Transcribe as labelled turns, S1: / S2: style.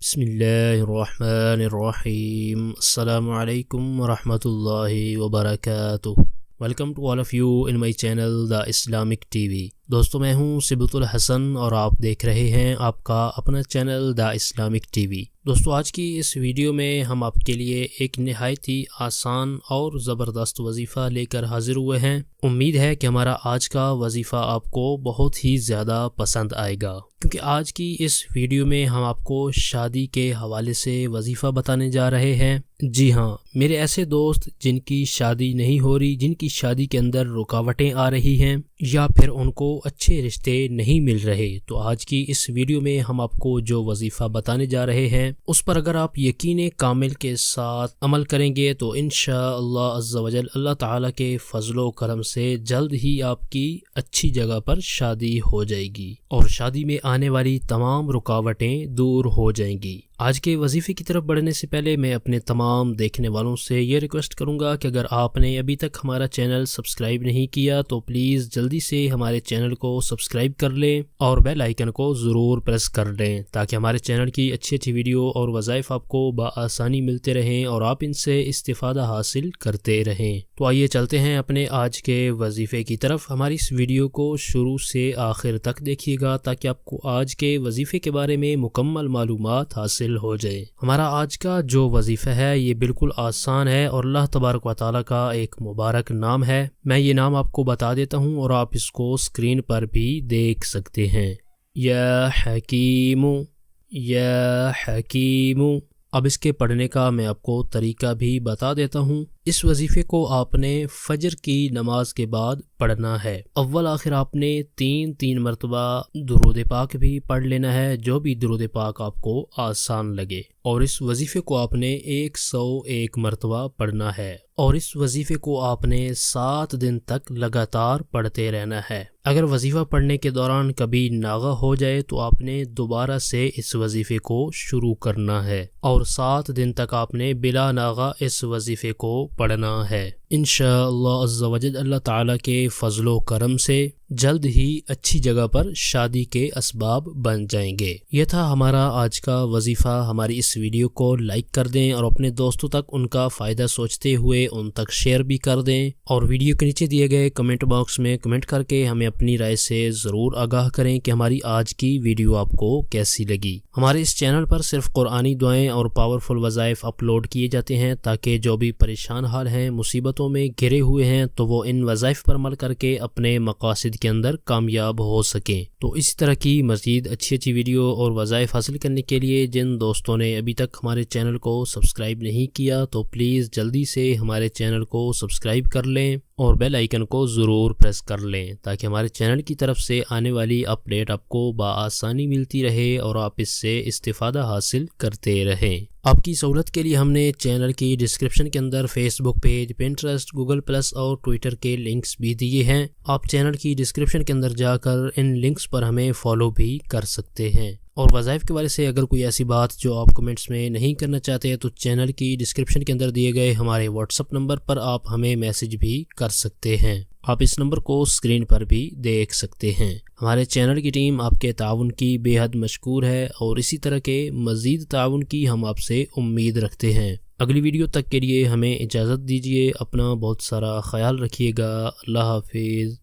S1: بسم اللہ الرحمن الرحیم۔ السلام علیکم ورحمۃ اللہ وبرکاتہ۔ Welcome to all of you in my channel the Islamic TV. دوستو میں ہوں صبۃ الحسن اور آپ دیکھ رہے ہیں آپ کا اپنا channel the Islamic TV. دوستو آج کی اس ویڈیو میں ہم آپ کے لیے ایک نہایت ہی آسان اور زبردست وظیفہ لے کر حاضر ہوئے ہیں۔ امید ہے کہ ہمارا آج کا وظیفہ آپ کو بہت ہی زیادہ پسند آئے گا، کیونکہ آج کی اس ویڈیو میں ہم آپ کو شادی کے حوالے سے وظیفہ بتانے جا رہے ہیں۔ جی ہاں، میرے ایسے دوست جن کی شادی نہیں ہو رہی، جن کی شادی کے اندر رکاوٹیں آ رہی ہیں یا پھر ان کو اچھے رشتے نہیں مل رہے، تو آج کی اس ویڈیو میں ہم آپ کو جو وظیفہ بتانے جا رہے ہیں اس پر اگر آپ یقین کامل کے ساتھ عمل کریں گے تو انشاءاللہ عز و جل اللہ تعالیٰ کے فضل و کرم سے جلد ہی آپ کی اچھی جگہ پر شادی ہو جائے گی اور شادی میں آنے والی تمام رکاوٹیں دور ہو جائیں گی۔ آج کے وظیفے کی طرف بڑھنے سے پہلے میں اپنے تمام دیکھنے والوں سے یہ ریکویسٹ کروں گا کہ اگر آپ نے ابھی تک ہمارا چینل سبسکرائب نہیں کیا تو پلیز جلدی سے ہمارے چینل کو سبسکرائب کر لیں اور بیل آئیکن کو ضرور پریس کر لیں تاکہ ہمارے چینل کی اچھی اچھی ویڈیو اور وظائف آپ کو بآسانی ملتے رہیں اور آپ ان سے استفادہ حاصل کرتے رہیں۔ تو آئیے چلتے ہیں اپنے آج کے وظیفے کی طرف۔ ہماری اس ویڈیو کو شروع سے آخر تک دیکھیے گا تاکہ آپ کو آج کے وظیفے کے بارے میں مکمل معلومات حاصل ہو جائے۔ ہمارا آج کا جو وظیفہ ہے یہ بالکل آسان ہے اور اللہ تبارک و تعالیٰ کا ایک مبارک نام ہے۔ میں یہ نام آپ کو بتا دیتا ہوں اور آپ اس کو اسکرین پر بھی دیکھ سکتے ہیں۔ یا حکیم، یا حکیم۔ اب اس کے پڑھنے کا میں آپ کو طریقہ بھی بتا دیتا ہوں۔ اس وظیفے کو آپ نے فجر کی نماز کے بعد پڑھنا ہے۔ اول آخر آپ نے تین مرتبہ درود پاک بھی پڑھ لینا ہے، جو بھی درود پاک آپ کو آسان لگے، اور اس وظیفے کو آپ نے 101 مرتبہ پڑھنا ہے اور اس وظیفے کو آپ نے 7 دن تک لگاتار پڑھتے رہنا ہے۔ اگر وظیفہ پڑھنے کے دوران کبھی ناغہ ہو جائے تو آپ نے دوبارہ سے اس وظیفے کو شروع کرنا ہے اور 7 دن تک آپ نے بلا ناغہ اس وظیفے کو پڑھنا ہے۔ انشاءاللہ عز و جل اللہ تعالیٰ کے فضل و کرم سے جلد ہی اچھی جگہ پر شادی کے اسباب بن جائیں گے۔ یہ تھا ہمارا آج کا وظیفہ۔ ہماری اس ویڈیو کو لائک کر دیں اور اپنے دوستوں تک ان کا فائدہ سوچتے ہوئے ان تک شیئر بھی کر دیں، اور ویڈیو کے نیچے دیے گئے کمنٹ باکس میں کمنٹ کر کے ہمیں اپنی رائے سے ضرور آگاہ کریں کہ ہماری آج کی ویڈیو آپ کو کیسی لگی۔ ہمارے اس چینل پر صرف قرآنی دعائیں اور پاورفل وظائف اپلوڈ کیے جاتے ہیں تاکہ جو بھی پریشان حال ہیں، مصیبتوں میں گھرے ہوئے ہیں، تو وہ ان وظائف پر عمل کر کے اپنے مقاصد کے اندر کامیاب ہو سکیں۔ تو اسی طرح کی مزید اچھی ویڈیو اور وظائف حاصل کرنے کے لیے جن دوستوں نے ابھی تک ہمارے چینل کو سبسکرائب نہیں کیا تو پلیز جلدی سے ہمارے چینل کو سبسکرائب کر لیں اور بیل آئیکن کو ضرور پریس کر لیں تاکہ ہمارے چینل کی طرف سے آنے والی اپڈیٹ آپ کو بآسانی ملتی رہے اور آپ اس سے استفادہ حاصل کرتے رہیں۔ آپ کی سہولت کے لیے ہم نے چینل کی ڈسکرپشن کے اندر فیس بک پیج، پنٹرسٹ، گوگل پلس اور ٹویٹر کے لنکس بھی دیے ہیں۔ آپ چینل کی ڈسکرپشن کے اندر جا کر ان لنکس پر ہمیں فالو بھی کر سکتے ہیں۔ اور وظائف کے بارے سے اگر کوئی ایسی بات جو آپ کمنٹس میں نہیں کرنا چاہتے تو چینل کی ڈسکرپشن کے اندر دیے گئے ہمارے واٹس ایپ نمبر پر آپ ہمیں میسج بھی کر سکتے ہیں۔ آپ اس نمبر کو اسکرین پر بھی دیکھ سکتے ہیں۔ ہمارے چینل کی ٹیم آپ کے تعاون کی بے حد مشکور ہے اور اسی طرح کے مزید تعاون کی ہم آپ سے امید رکھتے ہیں۔ اگلی ویڈیو تک کے لیے ہمیں اجازت دیجیے۔ اپنا بہت سارا خیال رکھیے گا۔ اللہ حافظ۔